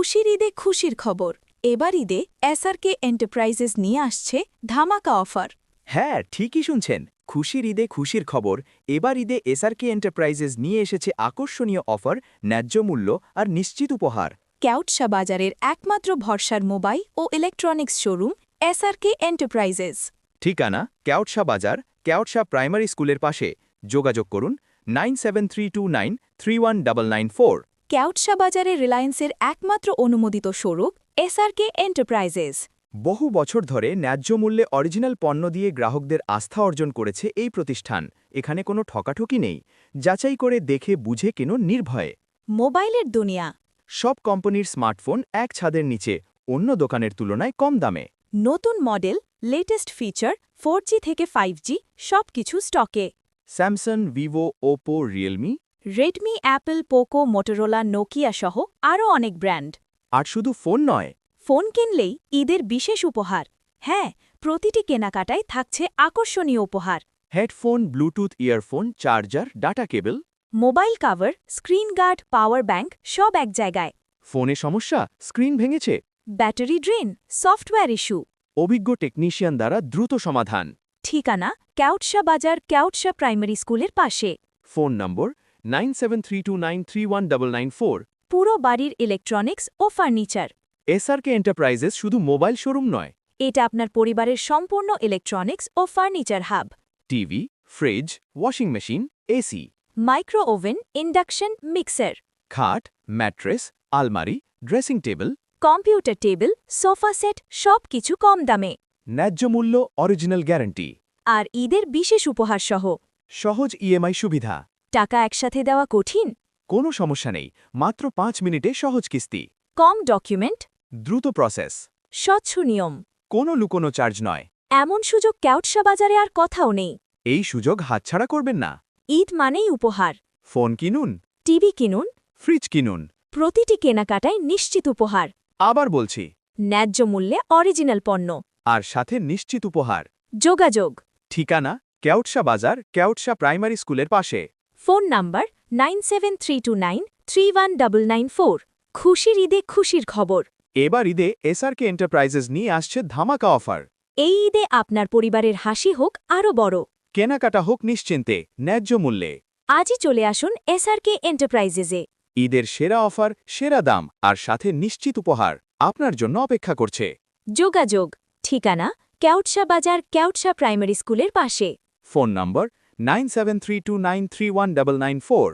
খুশির ঈদে খুশির খবর। এবার ঈদে এসআরকে এন্টারপ্রাইজেস নিয়ে আসছে ধামাকা অফার। হ্যাঁ, ঠিকই শুনছেন। খুশির ঈদে খুশির খবর। এবার ঈদে এসআরকে এন্টারপ্রাইজেস নিয়ে এসেছে আকর্ষণীয় অফার, ন্যায্য মূল্য আর নিশ্চিত উপহার। কেওটসা বাজারের একমাত্র ভরসার মোবাইল ও ইলেকট্রনিক্স শোরুম এসআরকে এন্টারপ্রাইজেস। ঠিকানা কেওটসা বাজার, কেওটসা প্রাইমারি স্কুলের পাশে। যোগাযোগ করুন 9732931994। কেওটসা বাজারে রিলায়েন্সের একমাত্র অনুমোদিত শোরুম এসআরকে এন্টারপ্রাইজেস। বহু বছর ধরে ন্যায্য মূল্যে অরিজিনাল পণ্য দিয়ে গ্রাহকদের আস্থা অর্জন করেছে এই প্রতিষ্ঠান। এখানে কোনো ঠকাঠকি নেই। যাচাই করে দেখে বুঝে কেন নির্ভয়ে। মোবাইলের দুনিয়া। সব কোম্পানির স্মার্টফোন এক ছাদের নিচে, অন্য দোকানের তুলনায় কম দামে। নতুন মডেল, লেটেস্ট ফিচার, 4G থেকে 5G সবকিছু স্টকে। Samsung, Vivo, Oppo, Realme, Redmi, Apple, Poco, Motorola, Nokia সহ আরও অনেক ব্র্যান্ড। আর শুধু ফোন নয়, ফোন কিনলেই ঈদের বিশেষ উপহার। হ্যাঁ, প্রতিটি কেনাকাটায় থাকছে আকর্ষণীয় উপহার। Headphone, bluetooth earphone, charger, data cable. Mobile cover, screen guard, power bank সব এক জায়গায়। ফোনে সমস্যা, স্ক্রিন ভেঙেছে, ব্যাটারি ড্রেন, সফটওয়্যার ইস্যু। অভিজ্ঞ টেকনিশিয়ান দ্বারা দ্রুত সমাধান। ঠিকানা কেওটসা বাজার, কেওটসা প্রাইমারি স্কুলের পাশে। Phone number 9732931994। পুরো বাড়ির ইলেকট্রনিক্স ও ফার্নিচার। এসআরকে এন্টারপ্রাইজেস শুধু মোবাইল শোরুম নয়, এটা আপনার পরিবারের সম্পূর্ণ ইলেকট্রনিক্স ও furniture hub. TV, fridge, washing machine, AC, micro oven, induction, mixer, খাট, ম্যাট্রেস, আলমারি, dressing table, computer table, sofa set সবকিছু কম দামে। ন্যায্য মূল্য, অরিজিনাল গ্যারান্টি। আর ঈদের বিশেষ উপহার সহ। সহজ ইএমআই সুবিধা। টাকা একসাথে দেওয়া কঠিন? কোনো সমস্যা নেই, মাত্র 5 মিনিটে সহজ কিস্তি। কম ডকুমেন্ট, দ্রুত প্রসেস। স্বচ্ছ নিয়ম। কোনো লুকোনো চার্জ নয়। এমন সুযোগ কেওটসা বাজারে আর কথাও নেই। এই সুযোগ হাতছাড়া করবেন না। ঈদ মানেই উপহার। ফোন কিনুন, টিভি কিনুন, ফ্রিজ কিনুন। প্রতিটি কেনাকাটায় নিশ্চিত উপহার। আবার বলছি, ন্যায্য মূল্যে অরিজিনাল পণ্য। আর সাথে নিশ্চিত উপহার। যোগাযোগ। ঠিকানা কেওটসা বাজার, কেওটসা প্রাইমারি স্কুলের পাশে। Phone number 9732931994। খুশির ঈদে খুশির খবর। এবার ঈদে এসআরকে এন্টারপ্রাইজেস নিয়ে আসছে ধামাকা অফার। এই ঈদে আপনার পরিবারের হাসি হোক আরও বড়। কেনাকাটা হোক নিশ্চিন্তে, ন্যায্য মূল্যে। আজই চলে আসুন এসআরকে এন্টারপ্রাইজেসে। ঈদের সেরা অফার, সেরা দাম আর সাথে নিশ্চিত উপহার আপনার জন্য অপেক্ষা করছে। যোগাযোগ। ঠিকানা কেওটসা বাজার, কেওটসা প্রাইমারি স্কুলের পাশে। Phone number 9732931994।